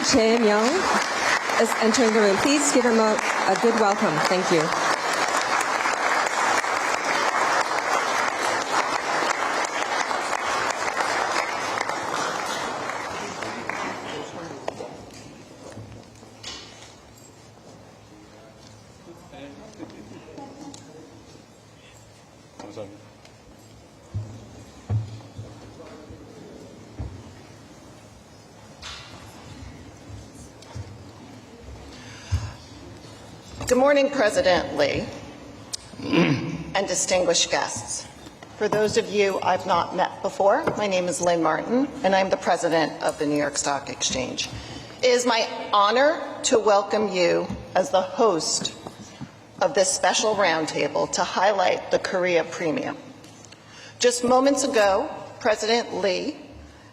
Jae-myung is entering the room. Please give him a good welcome. Thank you. 감사합니다. Good morning, President Lee, and distinguished guests. For those of you I've not met before, my name is Lynn Martin, and I'm the president of the New York Stock Exchange. It is my honor to welcome you as the host of this special roundtable to highlight the Korea Premium. Just moments ago, President Lee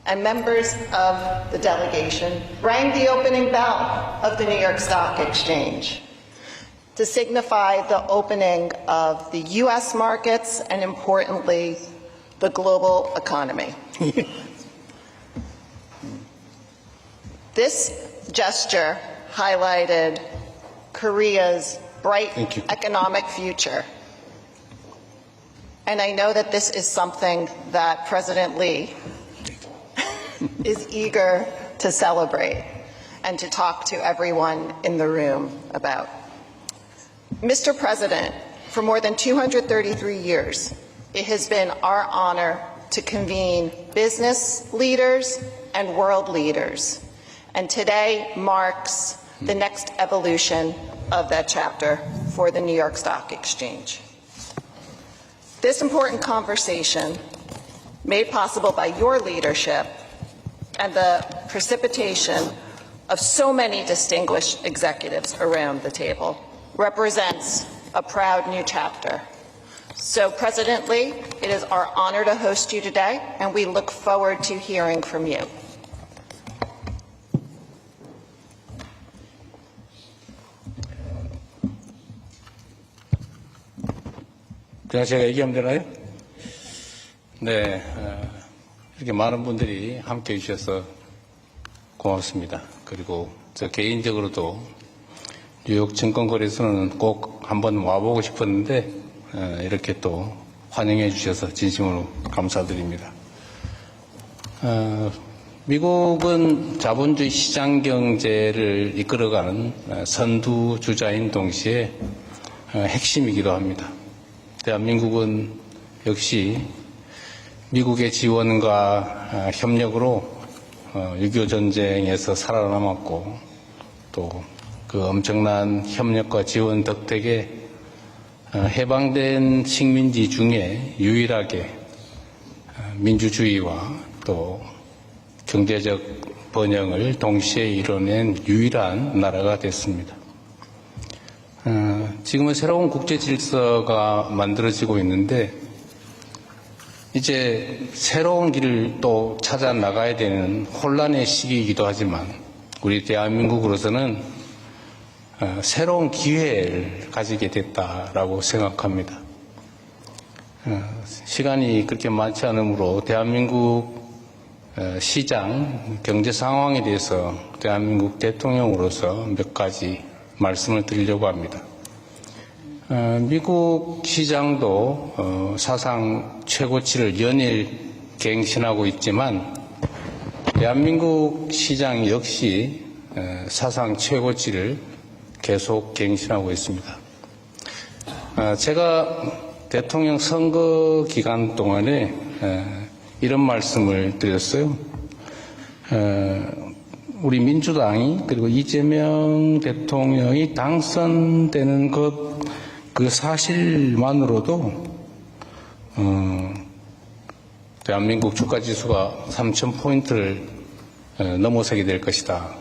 and members of the delegation rang the opening bell of the New York Stock Exchange to signify the opening of the U.S. markets and, importantly, the global economy. This gesture highlighted Korea's bright economic future. And I know that this is something that President Lee is eager to celebrate and to talk to everyone in the room about. Mr. President, for more than 233 years, it has been our honor to convene business leaders and world leaders, and today marks the next evolution of that chapter for the New York Stock Exchange. This important conversation, made possible by your leadership and the precipitation of so many distinguished executives around the table, represents a proud new chapter. So, President Lee, it is our honor to host you today, and we look forward to hearing from you. 제가 얘기하면 되나요? 네, 이렇게 많은 분들이 함께해 주셔서 고맙습니다. 그리고 저 개인적으로도 뉴욕 증권거래소는 꼭 한번 와보고 싶었는데 이렇게 또 환영해 주셔서 진심으로 감사드립니다. 미국은 자본주의 시장 경제를 이끌어가는 선두주자인 동시에 핵심이기도 합니다. 대한민국은 역시 미국의 지원과 협력으로 6.25 전쟁에서 살아남았고 또 그 엄청난 협력과 지원 덕택에 해방된 식민지 중에 유일하게 민주주의와 또 경제적 번영을 동시에 이뤄낸 유일한 나라가 됐습니다. 지금은 새로운 국제 질서가 만들어지고 있는데 이제 새로운 길을 또 찾아 나가야 되는 혼란의 시기이기도 하지만 우리 대한민국으로서는 새로운 기회를 가지게 됐다라고 생각합니다. 시간이 그렇게 많지 않으므로 대한민국 시장 경제 상황에 대해서 대한민국 대통령으로서 몇 가지 말씀을 드리려고 합니다. 미국 시장도 사상 최고치를 연일 갱신하고 있지만 대한민국 시장 역시 사상 최고치를 계속 갱신하고 있습니다. 제가 대통령 선거 기간 동안에 이런 말씀을 드렸어요. 우리 민주당이 그리고 이재명 대통령이 당선되는 것 그 사실만으로도 대한민국 주가지수가 3,000포인트를 넘어서게 될 것이다.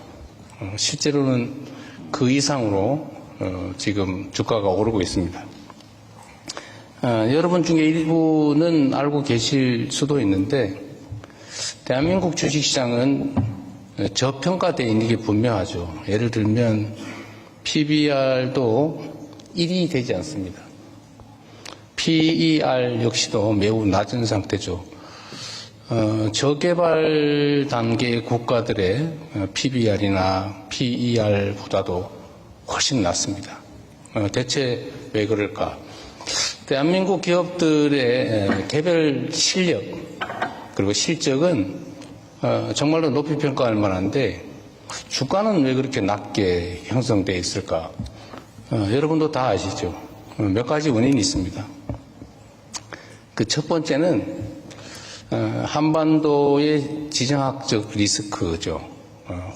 실제로는 그 이상으로 지금 주가가 오르고 있습니다. 여러분 중에 일부는 알고 계실 수도 있는데 대한민국 주식시장은 저평가되어 있는 게 분명하죠. 예를 들면 PBR도 1이 되지 않습니다. PER 역시도 매우 낮은 상태죠. 저개발 단계 국가들의 PBR이나 PER보다도 훨씬 낮습니다. 대체 왜 그럴까? 대한민국 기업들의 개별 실력 그리고 실적은 정말로 높이 평가할 만한데 주가는 왜 그렇게 낮게 형성되어 있을까? 여러분도 다 아시죠? 몇 가지 원인이 있습니다. 그 첫 번째는 한반도의 지정학적 리스크죠.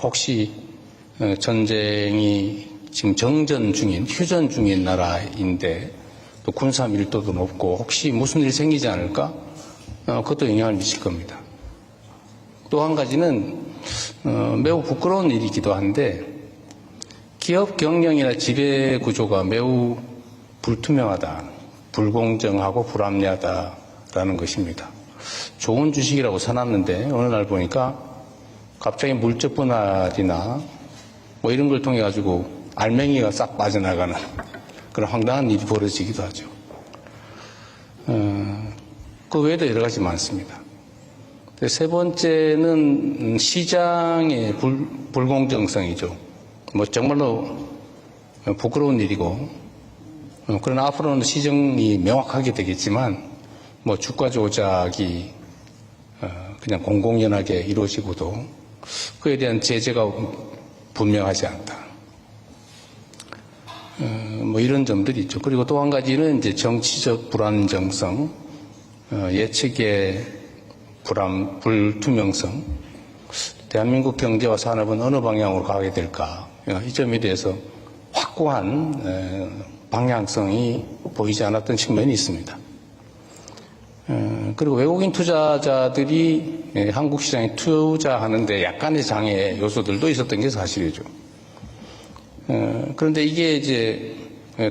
혹시 전쟁이 지금 정전 중인, 휴전 중인 나라인데 또 군사 밀도도 높고 혹시 무슨 일이 생기지 않을까? 그것도 영향을 미칠 겁니다. 또 한 가지는 매우 부끄러운 일이기도 한데 기업 경영이나 지배 구조가 매우 불투명하다, 불공정하고 불합리하다라는 것입니다. 좋은 주식이라고 사놨는데 어느 날 보니까 갑자기 물적 분할이나 뭐 이런 걸 통해 가지고 알맹이가 싹 빠져나가는 그런 황당한 일이 벌어지기도 하죠. 그 외에도 여러 가지 많습니다. 세 번째는 시장의 불공정성이죠. 뭐 정말로 부끄러운 일이고, 그러나 앞으로는 시정이 명확하게 되겠지만, 뭐 주가 조작이 그냥 공공연하게 이루어지고도 그에 대한 제재가 분명하지 않다. 뭐 이런 점들이 있죠. 그리고 또 한 가지는 이제 정치적 불안정성, 예측의 불투명성, 대한민국 경제와 산업은 어느 방향으로 가게 될까? 이 점에 대해서 확고한 방향성이 보이지 않았던 측면이 있습니다. 그리고 외국인 투자자들이 한국 시장에 투자하는데 약간의 장애 요소들도 있었던 게 사실이죠. 그런데 이게 이제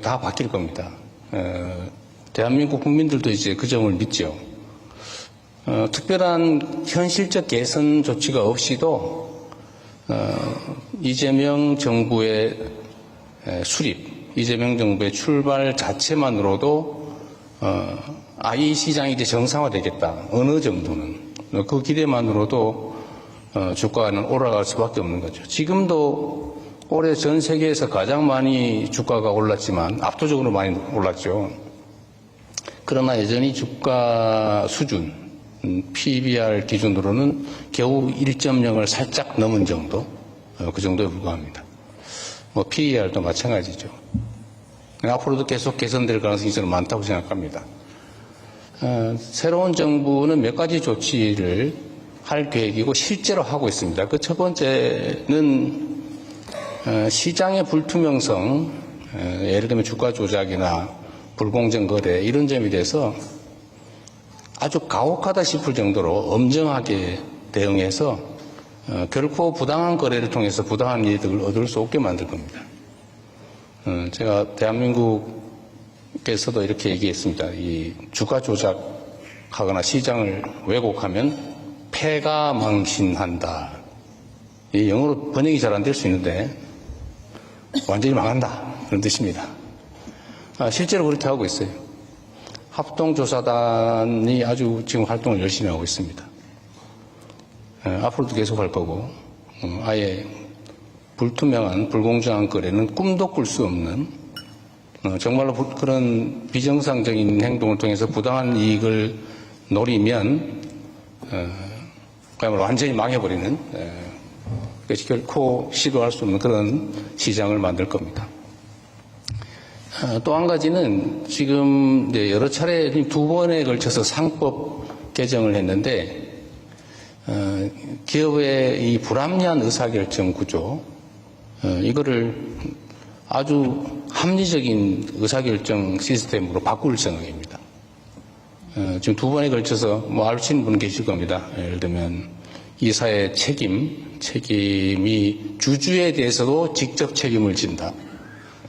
다 바뀔 겁니다. 대한민국 국민들도 이제 그 점을 믿죠. 특별한 현실적 개선 조치가 없이도 이재명 정부의 수립, 이재명 정부의 출발 자체만으로도 이 시장이 이제 정상화되겠다. 어느 정도는. 그 기대만으로도 주가는 올라갈 수밖에 없는 거죠. 지금도 올해 전 세계에서 가장 많이 주가가 올랐지만 압도적으로 많이 올랐죠. 그러나 여전히 주가 수준, PBR 기준으로는 겨우 1.0을 살짝 넘은 정도, 그 정도에 불과합니다. 뭐 PER도 마찬가지죠. 앞으로도 계속 개선될 가능성이 저는 많다고 생각합니다. 새로운 정부는 몇 가지 조치를 할 계획이고 실제로 하고 있습니다. 그 첫 번째는 시장의 불투명성, 예를 들면 주가 조작이나 불공정 거래 이런 점에 대해서 아주 가혹하다 싶을 정도로 엄정하게 대응해서 결코 부당한 거래를 통해서 부당한 이득을 얻을 수 없게 만들 겁니다. 제가 대한민국에서도 이렇게 얘기했습니다. 이 주가 조작하거나 시장을 왜곡하면 패가 망신한다. 이 영어로 번역이 잘 안 될 수 있는데 완전히 망한다. 그런 뜻입니다. 실제로 그렇게 하고 있어요. 합동조사단이 아주 지금 활동을 열심히 하고 있습니다. 앞으로도 계속 할 거고, 아예 불투명한, 불공정한 거래는 꿈도 꿀 수 없는, 정말로 그런 비정상적인 행동을 통해서 부당한 이익을 노리면, 그야말로 완전히 망해버리는, 그것이 결코 시도할 수 없는 그런 시장을 만들 겁니다. 또 한 가지는 지금 여러 차례 두 번에 걸쳐서 상법 개정을 했는데 기업의 이 불합리한 의사결정 구조 이거를 아주 합리적인 의사결정 시스템으로 바꿀 생각입니다. 지금 두 번에 걸쳐서 뭐 아시는 분 계실 겁니다. 예를 들면 이사의 책임이 주주에 대해서도 직접 책임을 진다.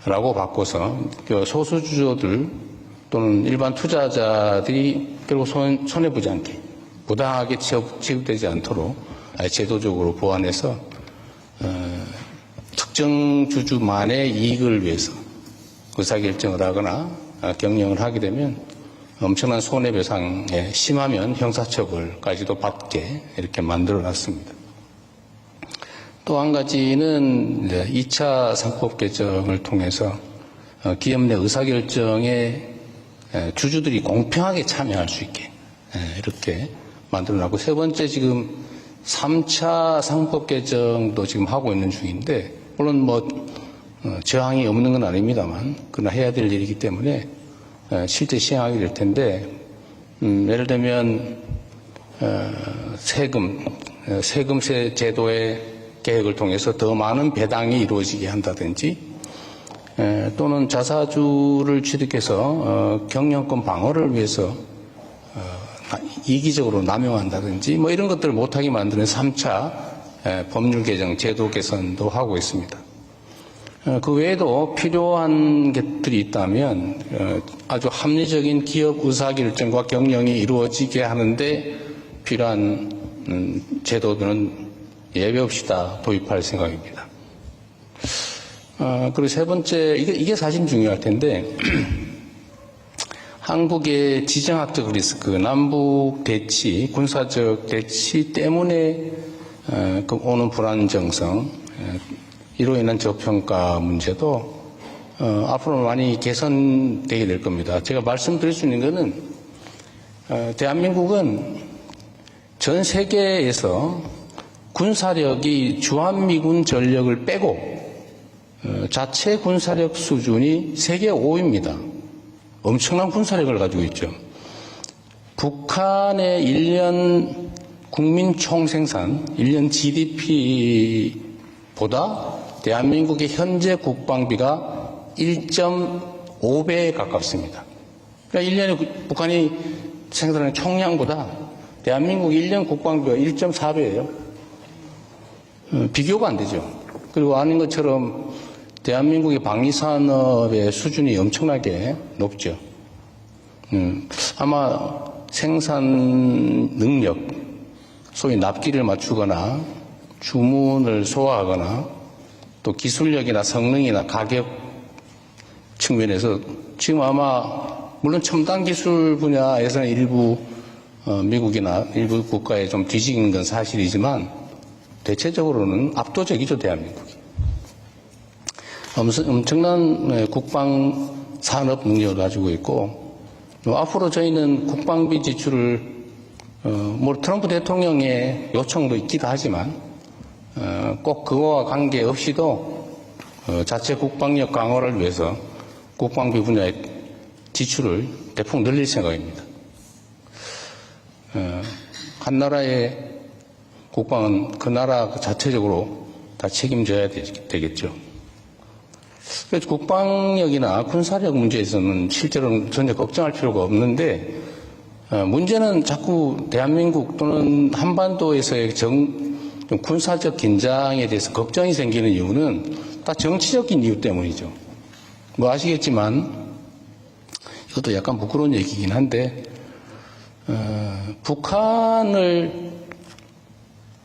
라고 바꿔서 소수주주들 또는 일반 투자자들이 결국 손해보지 않게 부당하게 취급되지 않도록 제도적으로 보완해서 특정 주주만의 이익을 위해서 의사결정을 하거나 경영을 하게 되면 엄청난 손해배상에 심하면 형사처벌까지도 받게 이렇게 만들어놨습니다. 또 한 가지는 2차 상법 개정을 통해서 기업 내 의사결정에 주주들이 공평하게 참여할 수 있게 이렇게 만들어놨고, 세 번째 지금 3차 상법 개정도 지금 하고 있는 중인데, 물론 저항이 없는 건 아닙니다만 그러나 해야 될 일이기 때문에 실제 시행하게 될 텐데, 예를 들면 세금세 제도의 개혁을 통해서 더 많은 배당이 이루어지게 한다든지, 또는 자사주를 취득해서 경영권 방어를 위해서 이기적으로 남용한다든지 이런 것들을 못하게 만드는 3차 법률 개정, 제도 개선도 하고 있습니다. 그 외에도 필요한 것들이 있다면 아주 합리적인 기업 의사결정과 경영이 이루어지게 하는데 필요한 제도들은 예외 없이 다 도입할 생각입니다. 그리고 세 번째, 이게 사실 중요할 텐데, 한국의 지정학적 리스크, 남북 대치, 군사적 대치 때문에 오는 불안정성, 이로 인한 저평가 문제도 앞으로 많이 개선되게 될 겁니다. 제가 말씀드릴 수 있는 것은 대한민국은 전 세계에서 군사력이 주한미군 전력을 빼고 자체 군사력 수준이 세계 5위입니다. 엄청난 군사력을 가지고 있죠. 북한의 1년 국민 총생산, 1년 GDP보다 대한민국의 현재 국방비가 1.5배에 가깝습니다. 그러니까 1년에 북한이 생산하는 총량보다 대한민국 1년 국방비가 1.4배예요. 비교가 안 되죠. 그리고 아는 것처럼 대한민국의 방위산업의 수준이 엄청나게 높죠. 아마 생산 능력, 소위 납기를 맞추거나 주문을 소화하거나 또 기술력이나 성능이나 가격 측면에서 지금 아마 물론 첨단 기술 분야에서는 일부 미국이나 일부 국가에 좀 뒤지는 건 사실이지만 대체적으로는 압도적이죠, 대한민국이. 엄청난 국방 산업 능력을 가지고 있고, 앞으로 저희는 국방비 지출을 트럼프 대통령의 요청도 있기도 하지만 꼭 그거와 관계없이도 자체 국방력 강화를 위해서 국방비 분야의 지출을 대폭 늘릴 생각입니다. 한 나라의 국방은 그 나라 자체적으로 다 책임져야 되겠죠. 그래서 국방력이나 군사력 문제에서는 실제로는 전혀 걱정할 필요가 없는데, 문제는 자꾸 대한민국 또는 한반도에서의 좀 군사적 긴장에 대해서 걱정이 생기는 이유는 다 정치적인 이유 때문이죠. 아시겠지만 이것도 약간 부끄러운 얘기긴 한데, 북한을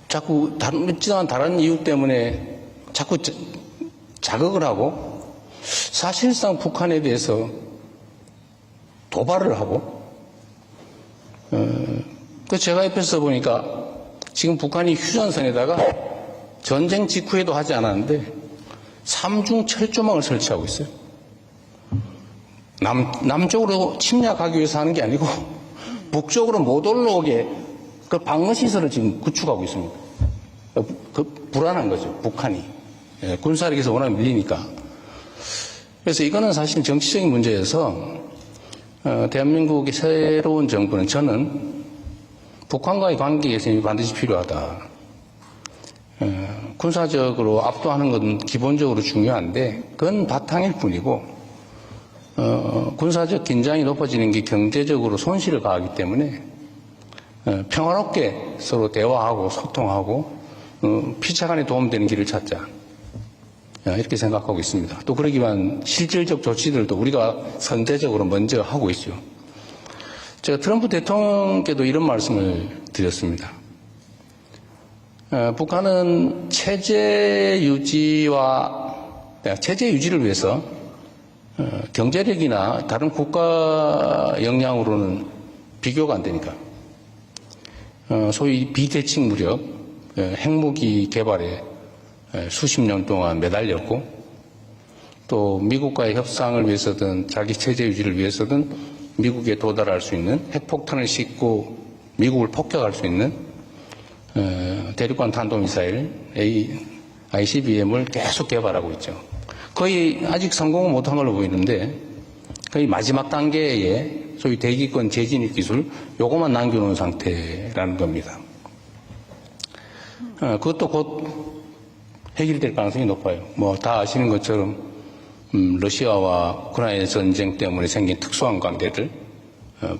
자꾸 다른 이유 때문에 자꾸 자극을 하고, 사실상 북한에 대해서 도발을 하고, 제가 옆에서 보니까 지금 북한이 휴전선에다가 전쟁 직후에도 하지 않았는데 3중 철조망을 설치하고 있어요. 남쪽으로 침략하기 위해서 하는 게 아니고 북쪽으로 못 올라오게 그 방어시설을 지금 구축하고 있습니다. 불안한 거죠, 북한이. 군사력에서 워낙 밀리니까. 그래서 이거는 사실 정치적인 문제여서 대한민국의 새로운 정부는 저는 북한과의 관계 개선이 반드시 필요하다. 군사적으로 압도하는 건 기본적으로 중요한데 그건 바탕일 뿐이고, 군사적 긴장이 높아지는 게 경제적으로 손실을 가하기 때문에 평화롭게 서로 대화하고 소통하고 피차간에 도움되는 길을 찾자, 이렇게 생각하고 있습니다. 또 그러기 위한 실질적 조치들도 우리가 선제적으로 먼저 하고 있죠. 제가 트럼프 대통령께도 이런 말씀을 드렸습니다. 북한은 체제 유지를 위해서 경제력이나 다른 국가 역량으로는 비교가 안 되니까. 소위 비대칭 무력, 핵무기 개발에 수십 년 동안 매달렸고, 또 미국과의 협상을 위해서든 자기 체제 유지를 위해서든 미국에 도달할 수 있는 핵폭탄을 싣고 미국을 폭격할 수 있는 대륙간 탄도미사일 ICBM을 계속 개발하고 있죠. 거의 아직 성공은 못한 걸로 보이는데 거의 마지막 단계에 소위 대기권 재진입 기술 요것만 남겨놓은 상태라는 겁니다. 그것도 곧 해결될 가능성이 높아요. 뭐 다 아시는 것처럼 러시아와 우크라이나 전쟁 때문에 생긴 특수한 관계들,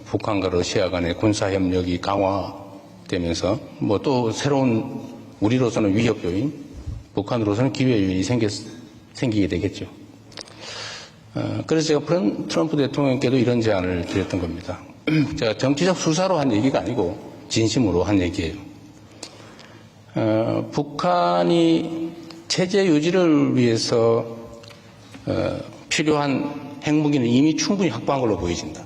북한과 러시아 간의 군사 협력이 강화되면서 뭐 또 새로운 우리로서는 위협 요인, 북한으로서는 기회 요인이 생기게 되겠죠. 그래서 제가 트럼프 대통령께도 이런 제안을 드렸던 겁니다. 제가 정치적 수사로 한 얘기가 아니고 진심으로 한 얘기예요. 북한이 체제 유지를 위해서 필요한 핵무기는 이미 충분히 확보한 걸로 보여진다.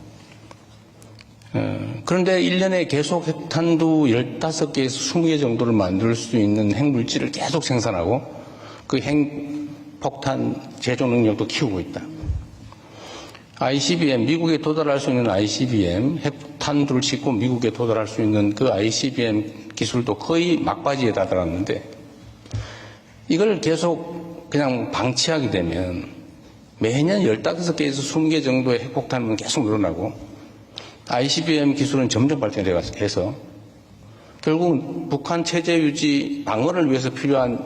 그런데 1년에 계속 핵탄두 15개에서 20개 정도를 만들 수 있는 핵물질을 계속 생산하고 그 핵폭탄 제조 능력도 키우고 있다. ICBM, 미국에 도달할 수 있는 ICBM, 핵탄두를 싣고 미국에 도달할 수 있는 그 ICBM 기술도 거의 막바지에 다다랐는데 이걸 계속 그냥 방치하게 되면 매년 15개에서 20개 정도의 핵폭탄은 계속 늘어나고 ICBM 기술은 점점 발전해서 결국 북한 체제 유지 방어를 위해서 필요한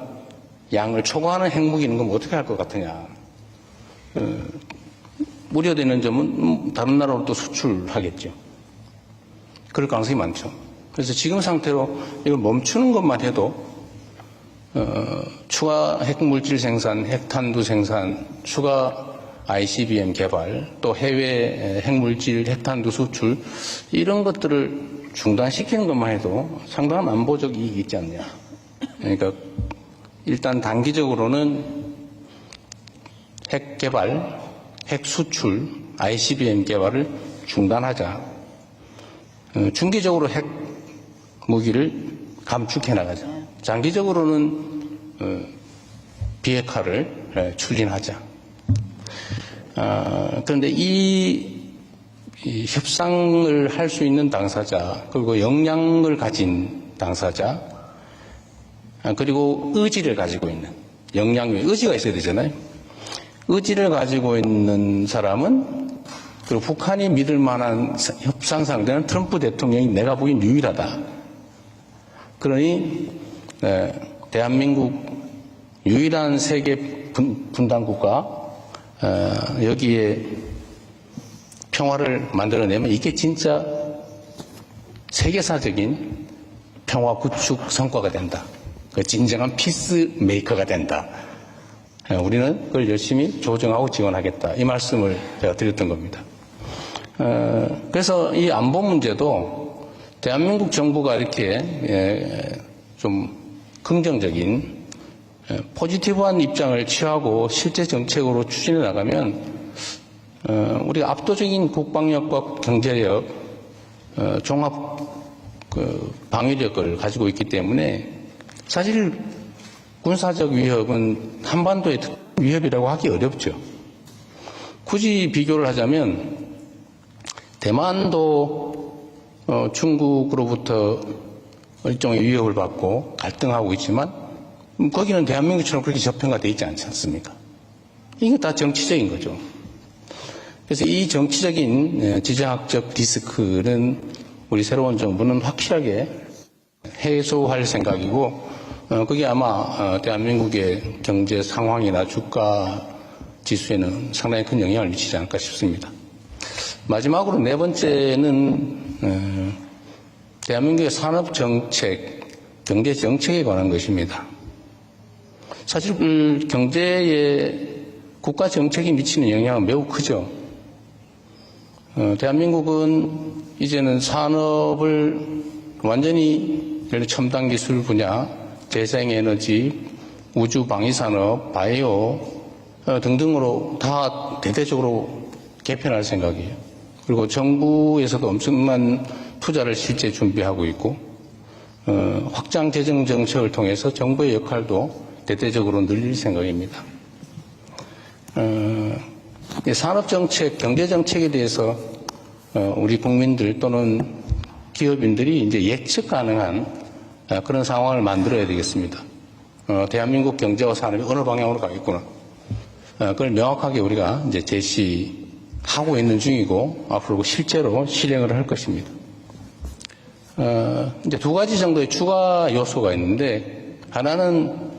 양을 초과하는 핵무기는 그럼 어떻게 할 것 같으냐. 우려되는 점은 다른 나라로 또 수출하겠죠. 그럴 가능성이 많죠. 그래서 지금 상태로 이걸 멈추는 것만 해도 추가 핵물질 생산, 핵탄두 생산, 추가 ICBM 개발, 또 해외 핵물질, 핵탄두 수출 이런 것들을 중단시키는 것만 해도 상당한 안보적 이익이 있지 않냐. 그러니까 일단 단기적으로는 핵 개발, 핵 수출, ICBM 개발을 중단하자. 중기적으로 핵 무기를 감축해 나가자. 장기적으로는 비핵화를 추진하자. 그런데 이 협상을 할 수 있는 당사자, 그리고 역량을 가진 당사자, 그리고 의지를 가지고 있는 의지가 있어야 되잖아요. 의지를 가지고 있는 사람은 그리고 북한이 믿을 만한 협상 상대는 트럼프 대통령이 내가 보기엔 유일하다. 그러니 대한민국 유일한 세계 분단 국가 여기에 평화를 만들어내면 이게 진짜 세계사적인 평화 구축 성과가 된다. 진정한 피스 메이커가 된다. 우리는 그걸 열심히 조정하고 지원하겠다. 이 말씀을 제가 드렸던 겁니다. 그래서 이 안보 문제도 대한민국 정부가 이렇게 좀 긍정적인 포지티브한 입장을 취하고 실제 정책으로 추진해 나가면 우리가 압도적인 국방력과 경제력, 종합 방위력을 가지고 있기 때문에 사실 군사적 위협은 한반도의 위협이라고 하기 어렵죠. 굳이 비교를 하자면 대만도 중국으로부터 일종의 위협을 받고 갈등하고 있지만 거기는 대한민국처럼 그렇게 저평가되어 있지 않지 않습니까? 이게 다 정치적인 거죠. 그래서 이 정치적인 지정학적 리스크는 우리 새로운 정부는 확실하게 해소할 생각이고 그게 아마 대한민국의 경제 상황이나 주가 지수에는 상당히 큰 영향을 미치지 않을까 싶습니다. 마지막으로 네 번째는 대한민국의 산업정책, 경제정책에 관한 것입니다. 사실 경제에 국가정책이 미치는 영향은 매우 크죠. 대한민국은 이제는 산업을 완전히 예를 들어 첨단 기술 분야, 재생에너지, 우주 방위산업, 바이오 등등으로 다 대대적으로 개편할 생각이에요. 그리고 정부에서도 엄청난 투자를 실제 준비하고 있고 확장 재정 정책을 통해서 정부의 역할도 대대적으로 늘릴 생각입니다. 산업정책, 경제정책에 대해서 우리 국민들 또는 기업인들이 이제 예측 가능한 그런 상황을 만들어야 되겠습니다. 대한민국 경제와 산업이 어느 방향으로 가겠구나. 그걸 명확하게 우리가 이제 제시하고 있는 중이고 앞으로 실제로 실행을 할 것입니다. 이제 두 가지 정도의 추가 요소가 있는데 하나는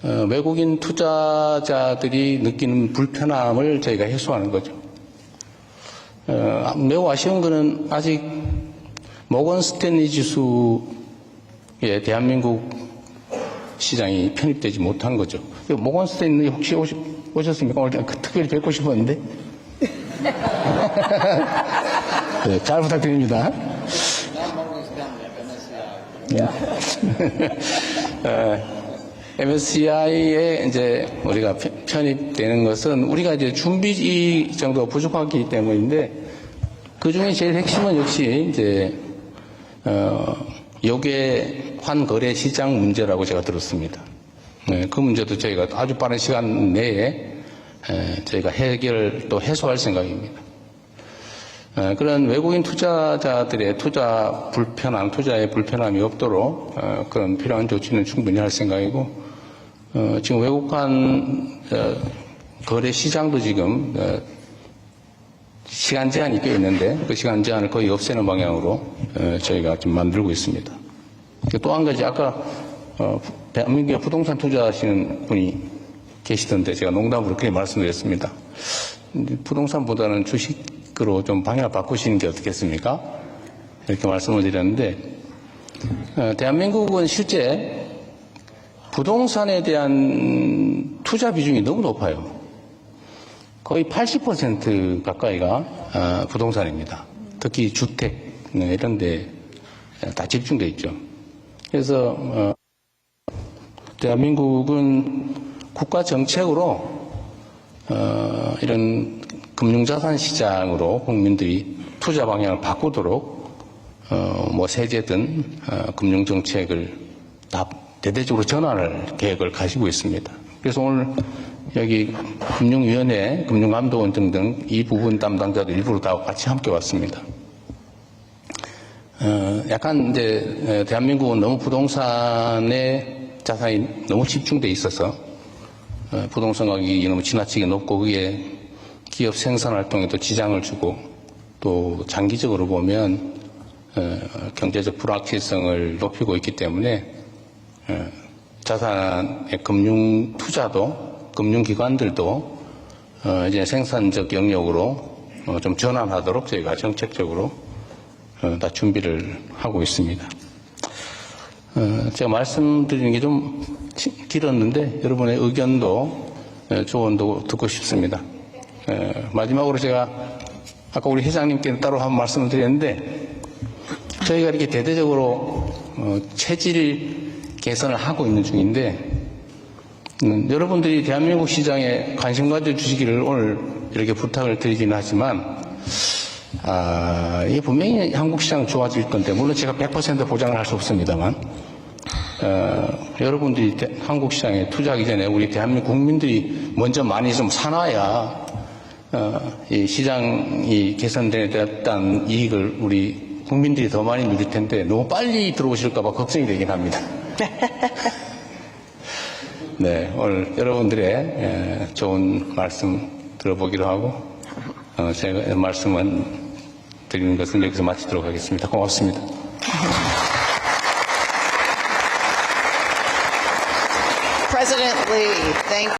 외국인 투자자들이 느끼는 불편함을 저희가 해소하는 거죠. 매우 아쉬운 것은 아직 모건 스탠리 지수에 대한민국 시장이 편입되지 못한 거죠. 모건 스탠리 혹시 오셨습니까? 오늘 특별히 뵙고 싶었는데. 네, 잘 부탁드립니다. MSCI에 이제 우리가 편입되는 것은 우리가 이제 준비 정도가 부족하기 때문인데 그 중에 제일 핵심은 역시 이제 역외 환거래 시장 문제라고 제가 들었습니다. 네, 그 문제도 저희가 아주 빠른 시간 내에 저희가 해결 또 해소할 생각입니다. 그런 외국인 투자자들의 투자에 불편함이 없도록 그런 필요한 조치는 충분히 할 생각이고 지금 외국환 거래 시장도 지금 시간 제한이 꽤 있는데 그 시간 제한을 거의 없애는 방향으로 저희가 지금 만들고 있습니다. 또 한 가지 아까 대한민국에 부동산 투자하시는 분이 계시던데 제가 농담으로 그렇게 말씀드렸습니다. 부동산보다는 주식으로 좀 방향을 바꾸시는 게 어떻겠습니까? 이렇게 말씀을 드렸는데 대한민국은 실제 부동산에 대한 투자 비중이 너무 높아요. 거의 80% 가까이가 부동산입니다. 특히 주택 이런 데 다 집중돼 있죠. 그래서 대한민국은 국가 정책으로 이런 금융자산 시장으로 국민들이 투자 방향을 바꾸도록 뭐 세제든 금융 정책을 다 대대적으로 전환할 계획을 가지고 있습니다. 그래서 오늘 여기 금융위원회, 금융감독원 등등 이 부분 담당자들 일부러 다 같이 함께 왔습니다. 약간 이제 대한민국은 너무 부동산에 자산이 너무 집중돼 있어서 부동산 가격이 너무 지나치게 높고 그게 기업 생산 활동에도 지장을 주고 또 장기적으로 보면 경제적 불확실성을 높이고 있기 때문에 자산의 금융 투자도 금융기관들도 이제 생산적 영역으로 좀 전환하도록 저희가 정책적으로 다 준비를 하고 있습니다. 제가 말씀드리는 게 좀 길었는데 여러분의 의견도 조언도 듣고 싶습니다. 마지막으로 제가 아까 우리 회장님께 따로 한 말씀을 드렸는데 저희가 이렇게 대대적으로 체질 개선을 하고 있는 중인데 여러분들이 대한민국 시장에 관심 가져주시기를 오늘 이렇게 부탁을 드리긴 하지만 이게 분명히 한국 시장은 좋아질 건데 물론 제가 100% 보장을 할 수 없습니다만 여러분들이 한국 시장에 투자하기 전에 우리 대한민국 국민들이 먼저 많이 좀 사놔야 이 시장이 개선되었다는 이익을 우리 국민들이 더 많이 누릴 텐데 너무 빨리 들어오실까 봐 걱정이 되긴 합니다. 네, 오늘 여러분들의 좋은 말씀 들어보기로 하고 제가 말씀은 드리는 것은 여기서 마치도록 하겠습니다. 고맙습니다. President Lee, thank